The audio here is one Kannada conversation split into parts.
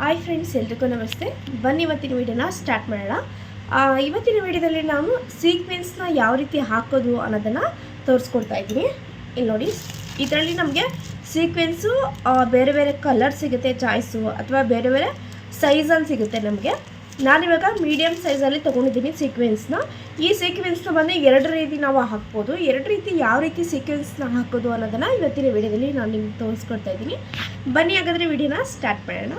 ಹಾಯ್ ಫ್ರೆಂಡ್ಸ್, ಎಲ್ರಿಗೂ ನಮಸ್ತೆ. ಬನ್ನಿ ಇವತ್ತಿನ ವಿಡಿಯೋನ ಸ್ಟಾರ್ಟ್ ಮಾಡೋಣ. ಇವತ್ತಿನ ವಿಡಿಯೋದಲ್ಲಿ ನಾನು ಸೀಕ್ವೆನ್ಸ್ನ ಯಾವ ರೀತಿ ಹಾಕೋದು ಅನ್ನೋದನ್ನು ತೋರಿಸ್ಕೊಡ್ತಾ ಇದ್ದೀನಿ. ಇಲ್ಲಿ ನೋಡಿ, ಇದರಲ್ಲಿ ನಮಗೆ ಸೀಕ್ವೆನ್ಸು ಬೇರೆ ಬೇರೆ ಕಲರ್ ಸಿಗುತ್ತೆ, ಚಾಯ್ಸು ಅಥವಾ ಬೇರೆ ಬೇರೆ ಸೈಜಲ್ಲಿ ಸಿಗುತ್ತೆ ನಮಗೆ. ನಾನಿವಾಗ ಮೀಡಿಯಮ್ ಸೈಜಲ್ಲಿ ತೊಗೊಂಡಿದ್ದೀನಿ ಸೀಕ್ವೆನ್ಸ್ನ. ಈ ಸೀಕ್ವೆನ್ಸ್ನ ಬಂದು ಎರಡು ರೀತಿ ನಾವು ಹಾಕ್ಬೋದು. ಎರಡು ರೀತಿ ಯಾವ ರೀತಿ ಸೀಕ್ವೆನ್ಸ್ನ ಹಾಕೋದು ಅನ್ನೋದನ್ನು ಇವತ್ತಿನ ವಿಡಿಯೋದಲ್ಲಿ ನಾನು ನಿಮ್ಗೆ ತೋರಿಸ್ಕೊಡ್ತಾ ಇದ್ದೀನಿ. ಬನ್ನಿ ಹಾಗಾದರೆ ವಿಡಿಯೋನ ಸ್ಟಾರ್ಟ್ ಮಾಡೋಣ.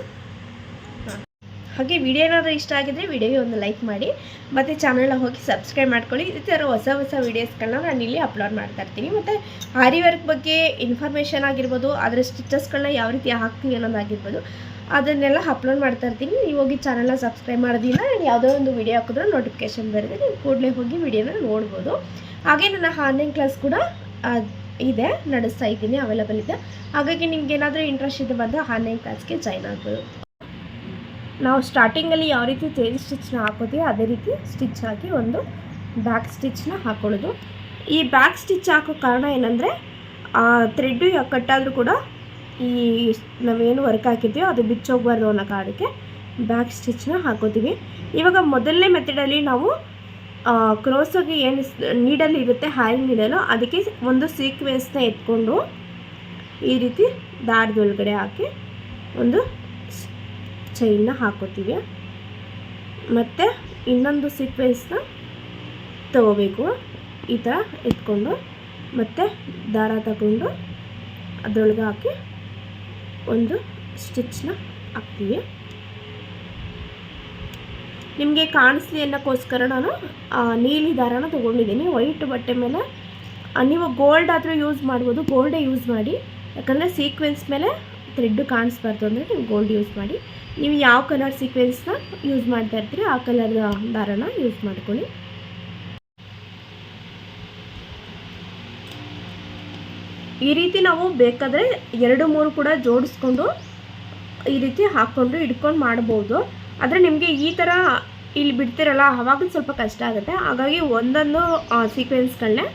ಹಾಗೆ ವಿಡಿಯೋ ಏನಾದರೂ ಇಷ್ಟ ಆಗಿದ್ರೆ ವಿಡಿಯೋಗೆ ಒಂದು ಲೈಕ್ ಮಾಡಿ, ಮತ್ತು ಚಾನಲ್ನ ಹೋಗಿ ಸಬ್ಸ್ಕ್ರೈಬ್ ಮಾಡ್ಕೊಳ್ಳಿ. ಈ ಥರ ಹೊಸ ವೀಡಿಯೋಸ್ಗಳನ್ನ ನಾನು ಇಲ್ಲಿ ಅಪ್ಲೋಡ್ ಮಾಡ್ತಾ ಇರ್ತೀನಿ. ಮತ್ತು ಆರಿ ವರ್ಕ್ ಬಗ್ಗೆ ಇನ್ಫಾರ್ಮೇಷನ್ ಆಗಿರ್ಬೋದು, ಅದರ ಸ್ಟಿಚಸ್ಗಳನ್ನ ಯಾವ ರೀತಿ ಹಾಕ್ತೀವಿ ಅನ್ನೋದಾಗಿರ್ಬೋದು, ಅದನ್ನೆಲ್ಲ ಅಪ್ಲೋಡ್ ಮಾಡ್ತಾ ಇರ್ತೀನಿ. ನೀವು ಹೋಗಿ ಚಾನಲ್ನ ಸಬ್ಸ್ಕ್ರೈಬ್ ಮಾಡೋದಿಲ್ಲ, ನಾನು ಯಾವುದೋ ಒಂದು ವಿಡಿಯೋ ಹಾಕಿದ್ರೆ ನೋಟಿಫಿಕೇಷನ್ ಬರುತ್ತೆ, ನೀವು ಕೂಡಲೇ ಹೋಗಿ ವಿಡಿಯೋನ ನೋಡ್ಬೋದು. ಹಾಗೆ ನನ್ನ ಆನ್ಲೈನ್ ಕ್ಲಾಸ್ ಕೂಡ ಇದೆ, ನಡೆಸ್ತಾ ಇದ್ದೀನಿ, ಅವೈಲೇಬಲ್ ಇದೆ. ಹಾಗಾಗಿ ನಿಮ್ಗೇನಾದರೂ ಇಂಟ್ರೆಸ್ಟ್ ಇದೆ ಬಂದು ಆನ್ಲೈನ್ ಕ್ಲಾಸ್ಗೆ ಜಾಯ್ನ್ ಆಗ್ಬೋದು. ನಾವು ಸ್ಟಾರ್ಟಿಂಗಲ್ಲಿ ಯಾವ ರೀತಿ ಚೈನ್ ಸ್ಟಿಚ್ನ ಹಾಕೋತೀವಿ ಅದೇ ರೀತಿ ಸ್ಟಿಚ್ ಹಾಕಿ ಒಂದು ಬ್ಯಾಕ್ ಸ್ಟಿಚ್ನ ಹಾಕೊಳ್ಳೋದು. ಈ ಬ್ಯಾಕ್ ಸ್ಟಿಚ್ ಹಾಕೋ ಕಾರಣ ಏನಂದರೆ, ಥ್ರೆಡ್ಡು ಕಟ್ಟಾದರೂ ಕೂಡ ಈ ನಾವೇನು ವರ್ಕ್ ಹಾಕಿರ್ತೀವೋ ಅದು ಬಿಚ್ಚೋಗಬಾರ್ದು ಅನ್ನೋ ಕಾರಣಕ್ಕೆ ಬ್ಯಾಕ್ ಸ್ಟಿಚ್ನ ಹಾಕೋತೀವಿ. ಇವಾಗ ಮೊದಲನೇ ಮೆಥಡಲ್ಲಿ ನಾವು ಕ್ರೋಸಾಗಿ ಏನು ನೀಡಲ್ಲಿ ಇರುತ್ತೆ, ಹ್ಯಾಂಗ್ ನೀಡಲು, ಅದಕ್ಕೆ ಒಂದು ಸೀಕ್ವೆನ್ಸ್ನ ಎತ್ಕೊಂಡು ಈ ರೀತಿ ದಾರದೊಳಗಡೆ ಹಾಕಿ ಒಂದು ಚೈನ್ನ ಹಾಕೋತೀವಿ. ಮತ್ತು ಇನ್ನೊಂದು ಸೀಕ್ವೆನ್ಸ್ನ ತಗೋಬೇಕು, ಈ ಥರ ಎತ್ಕೊಂಡು ಮತ್ತು ದಾರ ತಗೊಂಡು ಅದರೊಳಗೆ ಹಾಕಿ ಒಂದು ಸ್ಟಿಚ್ನ ಹಾಕ್ತೀವಿ. ನಿಮಗೆ ಕಾಣಿಸ್ಲಿ ಅನ್ನೋಕ್ಕೋಸ್ಕರ ನಾನು ನೀಲಿ ದಾರನ ತೊಗೊಂಡಿದ್ದೀನಿ. ವೈಟ್ ಬಟ್ಟೆ ಮೇಲೆ ನೀವು ಗೋಲ್ಡ್ ಆದರೂ ಯೂಸ್ ಮಾಡ್ಬೋದು, ಗೋಲ್ಡೇ ಯೂಸ್ ಮಾಡಿ. ಯಾಕಂದರೆ ಸೀಕ್ವೆನ್ಸ್ ಮೇಲೆ ಥ್ರೆಡ್ ಕಾಣಿಸ್ಬಾರ್ದು ಅಂದರೆ ನೀವು ಗೋಲ್ಡ್ ಯೂಸ್ ಮಾಡಿ. ನೀವು ಯಾವ ಕಲರ್ ಸೀಕ್ವೆನ್ಸ್ನ ಯೂಸ್ ಮಾಡ್ತಾ ಇರ್ತೀರಿ ಆ ಕಲರ್ ದಾರನ ಯೂಸ್ ಮಾಡ್ಕೊಳ್ಳಿ. ಈ ರೀತಿ ನಾವು ಬೇಕಾದರೆ 2-3 ಕೂಡ ಜೋಡಿಸ್ಕೊಂಡು ಈ ರೀತಿ ಹಾಕ್ಕೊಂಡು ಹಿಡ್ಕೊಂಡು ಮಾಡ್ಬೋದು. ಆದರೆ ನಿಮಗೆ ಈ ಥರ ಇಲ್ಲಿ ಬಿಡ್ತಿರಲ್ಲ, ಆವಾಗ ಸ್ವಲ್ಪ ಕಷ್ಟ ಆಗುತ್ತೆ. ಹಾಗಾಗಿ ಒಂದೊಂದು ಸೀಕ್ವೆನ್ಸ್ಗಳನ್ನೇ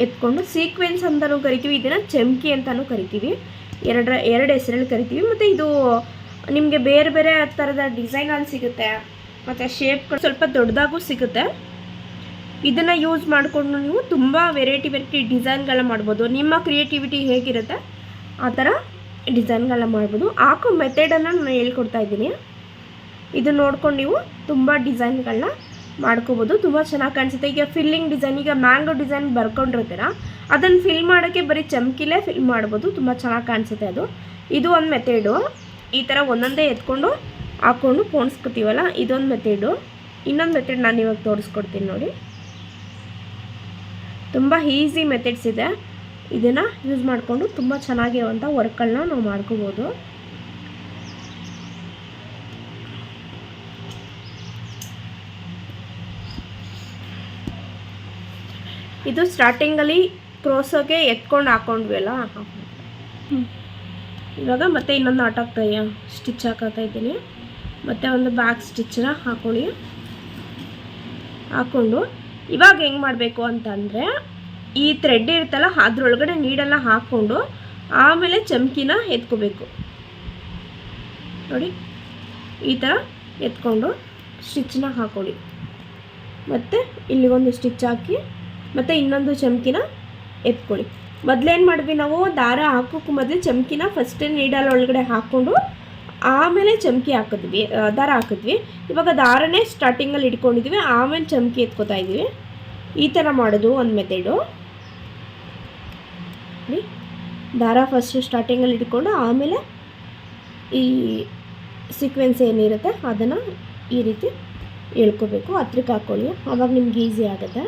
ಎತ್ಕೊಂಡು, ಸೀಕ್ವೆನ್ಸ್ ಅಂತಲೂ ಕರಿತೀವಿ, ಇದನ್ನು ಚಮ್ಕಿ ಅಂತಲೂ ಕರಿತೀವಿ, ಎರಡು ಹೆಸರಲ್ಲಿ ಕರಿತೀವಿ. ಮತ್ತು ಇದು ನಿಮಗೆ ಬೇರೆ ಬೇರೆ ಥರದ ಡಿಸೈನಲ್ಲಿ ಸಿಗುತ್ತೆ, ಮತ್ತು ಶೇಪ್ಗಳು ಸ್ವಲ್ಪ ದೊಡ್ಡದಾಗೂ ಸಿಗುತ್ತೆ. ಇದನ್ನು ಯೂಸ್ ಮಾಡಿಕೊಂಡು ನೀವು ತುಂಬ ವೆರೈಟಿ ಡಿಸೈನ್ಗಳನ್ನ ಮಾಡ್ಬೋದು. ನಿಮ್ಮ ಕ್ರಿಯೇಟಿವಿಟಿ ಹೇಗಿರುತ್ತೆ ಆ ಥರ ಡಿಸೈನ್ಗಳನ್ನ ಮಾಡ್ಬೋದು. ಹಾಕೋ ಮೆಥಡನ್ನು ನಾನು ಹೇಳ್ಕೊಡ್ತಾ ಇದ್ದೀನಿ. ಇದು ನೋಡ್ಕೊಂಡು ನೀವು ತುಂಬ ಡಿಸೈನ್ಗಳನ್ನ ಮಾಡ್ಕೋಬೋದು, ತುಂಬ ಚೆನ್ನಾಗಿ ಕಾಣಿಸುತ್ತೆ. ಈಗ ಫಿಲ್ಲಿಂಗ್ ಡಿಸೈನ್, ಈಗ ಮ್ಯಾಂಗೋ ಡಿಸೈನ್ ಬರ್ಕೊಂಡಿರ್ತೀರ, ಅದನ್ನು ಫಿಲ್ ಮಾಡೋಕ್ಕೆ ಬರೀ ಚಮ್ಕಿಲೇ ಫಿಲ್ ಮಾಡ್ಬೋದು, ತುಂಬ ಚೆನ್ನಾಗಿ ಕಾಣಿಸುತ್ತೆ ಅದು. ಇದು ಒಂದು ಮೆಥಡು. ಈ ಥರ ಒಂದೊಂದೇ ಎತ್ಕೊಂಡು ಹಾಕ್ಕೊಂಡು ಪೋಣಿಸ್ಕೊತೀವಲ್ಲ, ಇದೊಂದು ಮೆಥಡು. ಇನ್ನೊಂದು ಮೆಥಡ್ ನಾನು ಇವಾಗ ತೋರಿಸ್ಕೊಡ್ತೀನಿ ನೋಡಿ. ತುಂಬ ಈಸಿ ಮೆಥಡ್ಸ್ ಇದೆ, ಇದನ್ನು ಯೂಸ್ ಮಾಡಿಕೊಂಡು ತುಂಬ ಚೆನ್ನಾಗಿರುವಂಥ ವರ್ಕ್ಗಳನ್ನ ನಾವು ಮಾಡ್ಕೋಬೋದು. ಇದು ಸ್ಟಾರ್ಟಿಂಗಲ್ಲಿ ಕ್ರೋಸೋಗೆ ಎತ್ಕೊಂಡು ಹಾಕ್ಕೊಂಡ್ವಲ್ಲ, ಇವಾಗ ಮತ್ತೆ ಇನ್ನೊಂದು ಸ್ಟಿಚ್ ಹಾಕೋತಾ ಇದ್ದೀನಿ. ಮತ್ತು ಒಂದು ಬ್ಯಾಕ್ ಸ್ಟಿಚ್ಚನ್ನ ಹಾಕ್ಕೊಂಡು ಇವಾಗ ಹೆಂಗೆ ಮಾಡಬೇಕು ಅಂತಂದರೆ, ಈ ಥ್ರೆಡ್ ಇರುತ್ತಲ್ಲ ಅದರೊಳಗಡೆ ನೀಡನ್ನು ಹಾಕ್ಕೊಂಡು ಆಮೇಲೆ ಚಮ್ಕಿನ ಎತ್ಕೋಬೇಕು ನೋಡಿ. ಈ ಥರ ಎತ್ಕೊಂಡು ಸ್ಟಿಚ್ಚನ್ನ ಹಾಕೊಳ್ಳಿ, ಮತ್ತು ಇಲ್ಲಿಗೊಂದು ಸ್ಟಿಚ್ ಹಾಕಿ ಮತ್ತು ಇನ್ನೊಂದು ಚಮ್ಕಿನ ಎತ್ಕೊಳ್ಳಿ. ಮೊದಲೇನು ಮಾಡಿದ್ವಿ ನಾವು, ದಾರ ಹಾಕೋಕ್ಕೂ ಮೊದಲು ಚಮ್ಕಿನ ಫಸ್ಟ್ ನೀಡಲ್ ಒಳಗಡೆ ಹಾಕ್ಕೊಂಡು ಆಮೇಲೆ ಚಮ್ಕಿ ಹಾಕಿದ್ವಿ, ದಾರ ಹಾಕಿದ್ವಿ. ಇವಾಗ ದಾರನೇ ಸ್ಟಾರ್ಟಿಂಗಲ್ಲಿ ಇಟ್ಕೊಂಡಿದ್ವಿ, ಆಮೇಲೆ ಚಮ್ಕಿ ಎತ್ಕೋತಾ ಇದ್ವಿ. ಈ ಥರ ಮಾಡೋದು ಒಂದು ಮೆಥಡು. ದಾರ ಫಸ್ಟ್ ಸ್ಟಾರ್ಟಿಂಗಲ್ಲಿ ಇಟ್ಕೊಂಡು ಆಮೇಲೆ ಈ ಸೀಕ್ವೆನ್ಸ್ ಏನಿರುತ್ತೆ ಅದನ್ನು ಈ ರೀತಿ ಎಳ್ಕೋಬೇಕು. ಹತ್ರಕ್ಕೆ ಹಾಕ್ಕೊಳ್ಳಿ, ಆವಾಗ ನಿಮ್ಗೆ ಈಸಿ ಆಗುತ್ತೆ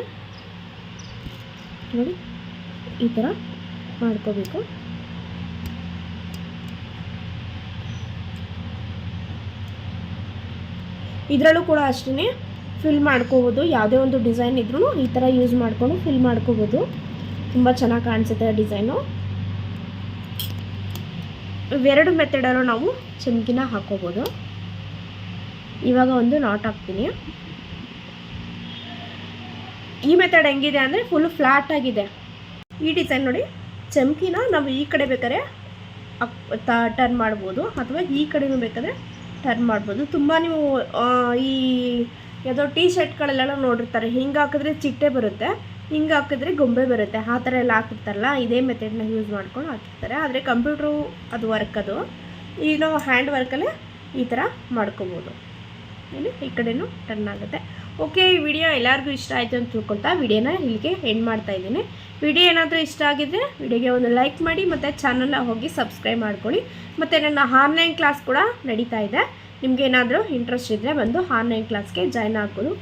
ನೋಡಿ. ಈ ಥರ ಮಾಡ್ಕೋಬೇಕು. ಇದರಲ್ಲೂ ಕೂಡ ಅಷ್ಟೇ ಫಿಲ್ ಮಾಡ್ಕೋಬೋದು. ಯಾವುದೇ ಒಂದು ಡಿಸೈನ್ ಇದ್ರೂ ಈ ಥರ ಯೂಸ್ ಮಾಡಿಕೊಂಡು ಫಿಲ್ ಮಾಡ್ಕೋಬೋದು, ತುಂಬ ಚೆನ್ನಾಗಿ ಕಾಣಿಸುತ್ತೆ ಡಿಸೈನು. ಇವೆರಡು ಮೆಥಡಲ್ಲೂ ನಾವು ಚಮ್ಕಿನ ಹಾಕೋಬೋದು. ಇವಾಗ ಒಂದು ನಾಟ್ ಹಾಕ್ತೀನಿ. ಈ ಮೆಥಡ್ ಹೆಂಗಿದೆ ಅಂದರೆ ಫುಲ್ ಫ್ಲ್ಯಾಟ್ ಆಗಿದೆ. ಈ ಡಿಸೈನ್ ನೋಡಿ, ಚಮ್ಕಿನ ನಾವು ಈ ಕಡೆ ಬೇಕಾದ್ರೆ ಟರ್ನ್ ಮಾಡ್ಬೋದು, ಅಥವಾ ಈ ಕಡೆನೂ ಬೇಕಾದರೆ ಟರ್ನ್ ಮಾಡ್ಬೋದು. ತುಂಬ ನೀವು ಈ ಯಾವುದೋ ಟೀ ಶರ್ಟ್ಗಳಲ್ಲೆಲ್ಲ ನೋಡಿರ್ತಾರೆ, ಹಿಂಗೆ ಹಾಕಿದ್ರೆ ಚಿಟ್ಟೆ ಬರುತ್ತೆ, ಹಿಂಗೆ ಹಾಕಿದ್ರೆ ಗೊಂಬೆ ಬರುತ್ತೆ, ಆ ಥರ ಎಲ್ಲ ಹಾಕಿರ್ತಾರಲ್ಲ, ಇದೇ ಮೆಥಡ್ನ ಯೂಸ್ ಮಾಡ್ಕೊಂಡು ಹಾಕಿರ್ತಾರೆ. ಆದರೆ ಕಂಪ್ಯೂಟ್ರು ಅದು ವರ್ಕ್, ಅದು ಈಗ ನಾವು ಹ್ಯಾಂಡ್ ವರ್ಕಲ್ಲೇ ಈ ಥರ ಮಾಡ್ಕೊಬೋದು. ಈ ಕಡೆನೂ ಟರ್ನ್ ಆಗುತ್ತೆ. ಓಕೆ, ಈ ವಿಡಿಯೋ ಎಲ್ಲರಿಗೂ ಇಷ್ಟ ಆಯಿತು ಅಂತ ತಿಳ್ಕೊಳ್ತಾ ವಿಡಿಯೋನ ಇಲ್ಲಿಗೆ ಎಂಡ್ ಮಾಡ್ತಾಯಿದ್ದೀನಿ. ವಿಡಿಯೋ ಏನಾದರೂ ಇಷ್ಟ ಆಗಿದ್ದರೆ ವಿಡಿಯೋಗೆ ಒಂದು ಲೈಕ್ ಮಾಡಿ ಮತ್ತು ಚಾನಲ್ನ ಹೋಗಿ ಸಬ್ಸ್ಕ್ರೈಬ್ ಮಾಡ್ಕೊಳ್ಳಿ. ಮತ್ತು ನನ್ನ ಆನ್ಲೈನ್ ಕ್ಲಾಸ್ ಕೂಡ ನಡೀತಾ ಇದೆ. ನಿಮಗೇನಾದರೂ ಇಂಟ್ರೆಸ್ಟ್ ಇದ್ದರೆ ಬಂದು ಆನ್ಲೈನ್ ಕ್ಲಾಸ್ಗೆ ಜಾಯ್ನ್ ಆಗ್ಬೋದು.